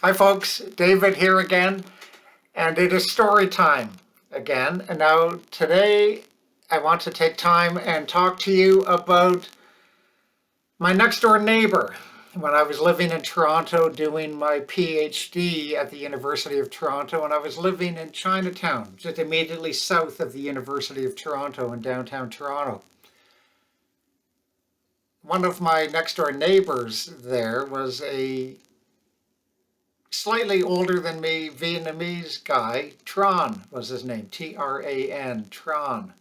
Hi folks, David here again, and it is story time again. And now today I want to take time and talk to you about my next door neighbor. When I was living in Toronto doing my PhD at the University of Toronto, and I was living in Chinatown, just immediately south of the University of Toronto in downtown Toronto. One of my next door neighbors there was a slightly older than me Vietnamese guy. Tran was his name, Tran, Tran.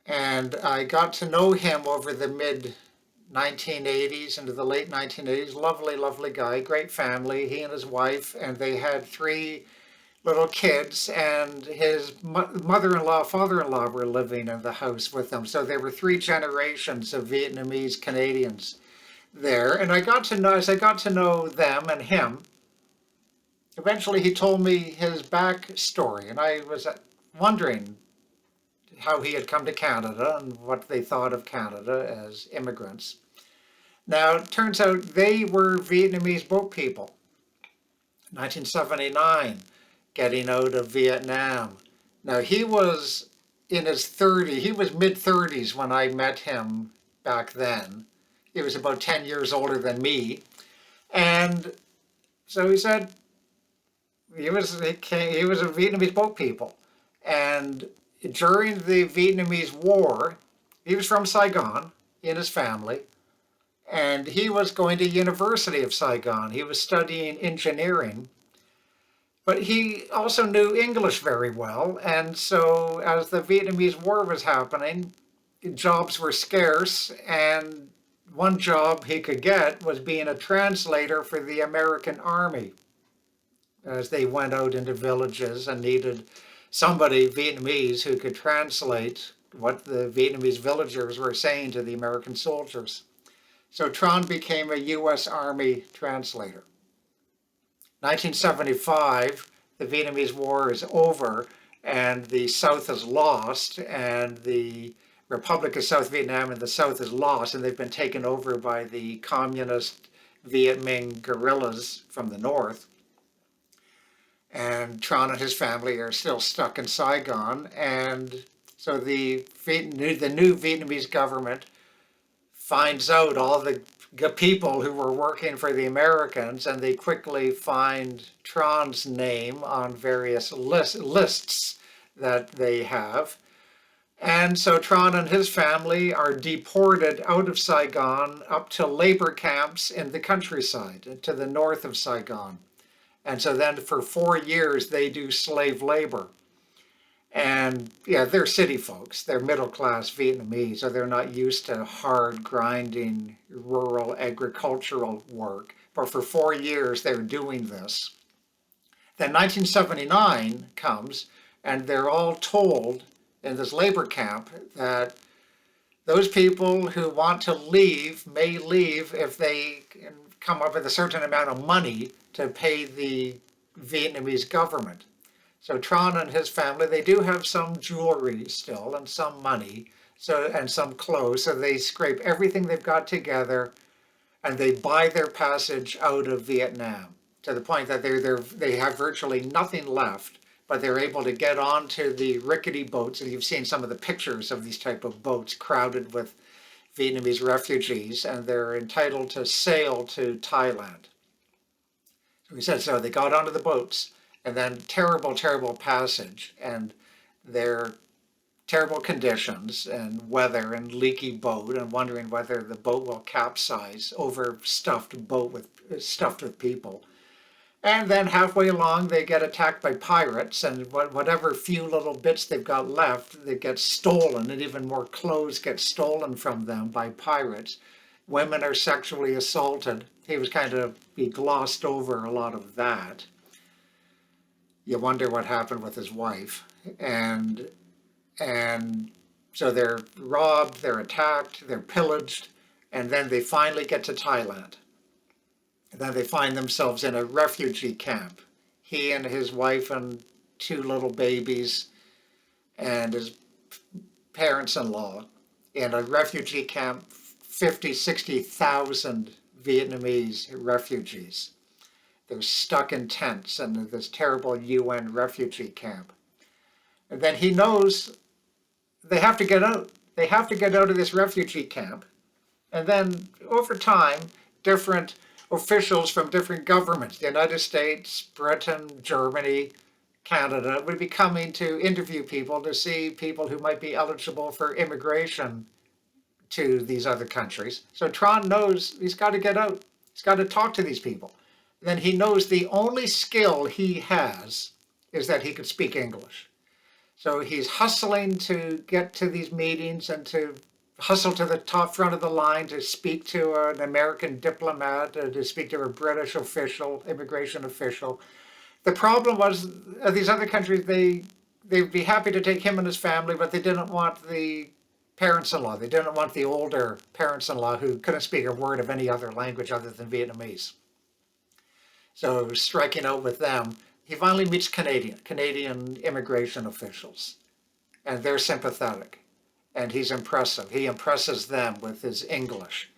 And I got to know him over the mid 1980s into the late 1980s. Lovely, lovely guy, great family. He and his wife, and they had three little kids, and his mother-in-law, father-in-law were living in the house with them. So there were three generations of Vietnamese Canadians there. And I got to know, as I got to know them and him, eventually he told me his backstory, and I was wondering how he had come to Canada and what they thought of Canada as immigrants. Now, it turns out they were Vietnamese boat people. 1979, getting out of Vietnam. Now, he was in his 30s, he was mid 30s when I met him back then. He was about 10 years older than me. And so he said, he was a Vietnamese boat people, and during the Vietnamese War, he was from Saigon in his family, and he was going to University of Saigon. He was studying engineering, but he also knew English very well, and so as the Vietnamese War was happening, jobs were scarce, and one job he could get was being a translator for the American Army as they went out into villages and needed somebody, Vietnamese, who could translate what the Vietnamese villagers were saying to the American soldiers. So Tran became a U.S. Army translator. 1975, the Vietnamese War is over and the South is lost, and the Republic of South Vietnam in the South is lost, and they've been taken over by the communist Viet Minh guerrillas from the North. And Tran and his family are still stuck in Saigon. And so the new Vietnamese government finds out all the people who were working for the Americans, and they quickly find Tran's name on various lists that they have. And so Tran and his family are deported out of Saigon up to labor camps in the countryside, to the north of Saigon. And so then for 4 years, they do slave labor. And yeah, they're city folks. They're middle class Vietnamese, so they're not used to hard, grinding, rural agricultural work. But for 4 years, they're doing this. Then 1979 comes, and they're all told in this labor camp that those people who want to leave may leave if they can come up with a certain amount of money to pay the Vietnamese government. So Tran and his family, they do have some jewelry still and some money, and some clothes. So they scrape everything they've got together and they buy their passage out of Vietnam to the point that they have virtually nothing left, but they're able to get onto the rickety boats. And you've seen some of the pictures of these type of boats crowded with Vietnamese refugees, and they're entitled to sail to Thailand. So he said, so they got onto the boats, and then terrible, terrible passage, and their terrible conditions and weather and leaky boat, and wondering whether the boat will capsize, overstuffed boat stuffed with people. And then halfway along, they get attacked by pirates, and whatever few little bits they've got left, they get stolen, and even more clothes get stolen from them by pirates. Women are sexually assaulted. He glossed over a lot of that. You wonder what happened with his wife. And so they're robbed, they're attacked, they're pillaged, and then they finally get to Thailand. And then they find themselves in a refugee camp. He and his wife and two little babies and his parents-in-law in a refugee camp, 50, 60,000 Vietnamese refugees. They're stuck in tents in this terrible UN refugee camp. And then he knows they have to get out. They have to get out of this refugee camp. And then over time, different officials from different governments, the United States, Britain, Germany, Canada, would be coming to interview people to see people who might be eligible for immigration to these other countries. So Tron knows he's got to get out. He's got to talk to these people. Then he knows the only skill he has is that he can speak English. So he's hustling to get to these meetings and to hustle to the top front of the line to speak to an American diplomat, to speak to a British official, immigration official. The problem was these other countries, they'd be happy to take him and his family, but they didn't want the parents-in-law. They didn't want the older parents-in-law who couldn't speak a word of any other language other than Vietnamese. So striking out with them, he finally meets Canadian immigration officials, and they're sympathetic, and he's impressive. He impresses them with his English.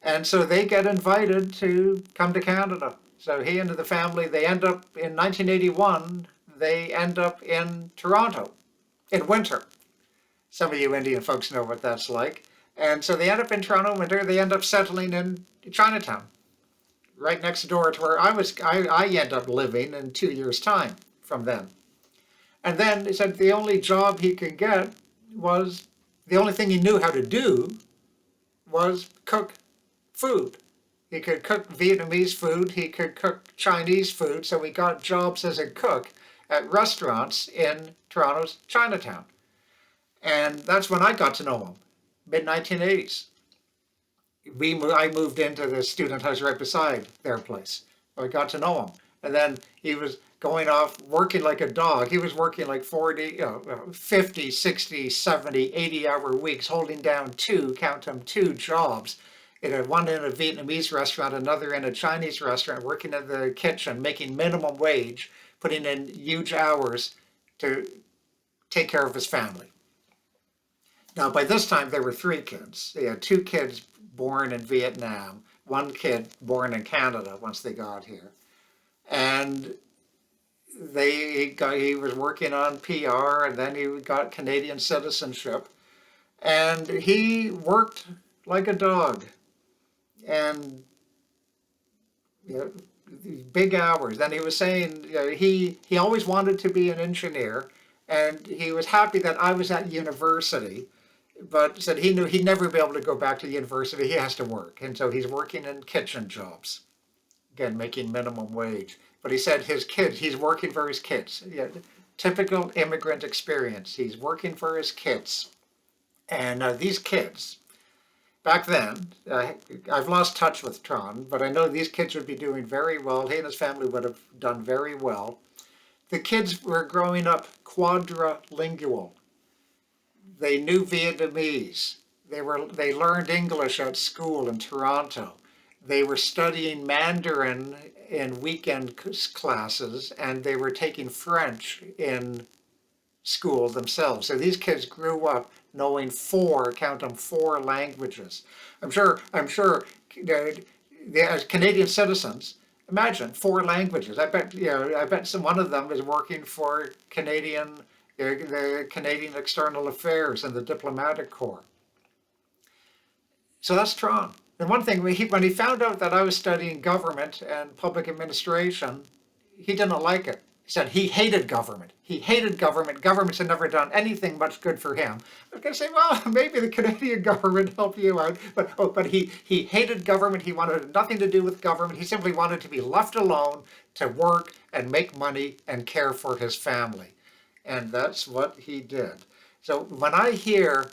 And so they get invited to come to Canada. So he and the family, they end up in 1981, they end up in Toronto in winter. Some of you Indian folks know what that's like. And so they end up in Toronto in winter, they end up settling in Chinatown, right next door to where I end up living in 2 years' time from then. And then he said the only job he could get was, the only thing he knew how to do was cook food. He could cook Vietnamese food, he could cook Chinese food, so he got jobs as a cook at restaurants in Toronto's Chinatown. And that's when I got to know him, mid-1980s. I moved into the student house right beside their place. So I got to know him. And then he was going off working like a dog. He was working like 40, 50, 60, 70, 80-hour weeks, holding down count them, two jobs. One in a Vietnamese restaurant, another in a Chinese restaurant, working in the kitchen, making minimum wage, putting in huge hours to take care of his family. Now, by this time, there were 3 kids. He had 2 kids born in Vietnam, 1 kid born in Canada once they got here. And he was working on PR, and then he got Canadian citizenship. And he worked like a dog. And big hours. Then he was saying he always wanted to be an engineer, and he was happy that I was at university, but said he knew he'd never be able to go back to university. He has to work, and so he's working in kitchen jobs, again making minimum wage. But he said his kids, he's working for his kids. Typical immigrant experience. He's working for his kids, and these kids. Back then, I've lost touch with Tron, but I know these kids would be doing very well. He and his family would have done very well. The kids were growing up quadrilingual. They knew Vietnamese. They learned English at school in Toronto. They were studying Mandarin in weekend classes, and they were taking French in school themselves. So these kids grew up knowing 4, count them, 4 languages. I'm sure as Canadian citizens, imagine 4 languages. I bet one of them is working for the Canadian External Affairs and the Diplomatic Corps. So that's Tron. And one thing, when he found out that I was studying government and public administration, he didn't like it. He said he hated government. He hated government. Governments had never done anything much good for him. I was going to say, well, maybe the Canadian government helped you out. But he hated government. He wanted nothing to do with government. He simply wanted to be left alone to work and make money and care for his family. And that's what he did. So when I hear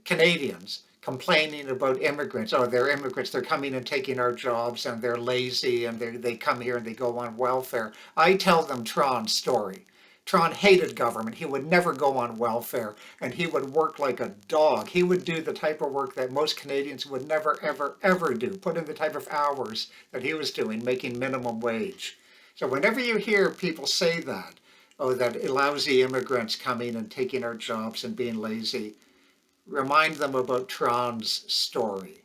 Canadians complaining about immigrants, oh, they're immigrants, they're coming and taking our jobs, and they're lazy, and they come here and they go on welfare, I tell them Tron's story. Tron hated government. He would never go on welfare, and he would work like a dog. He would do the type of work that most Canadians would never, ever, ever do, put in the type of hours that he was doing, making minimum wage. So whenever you hear people say that, oh, that lousy immigrants coming and taking our jobs and being lazy, remind them about Tron's story.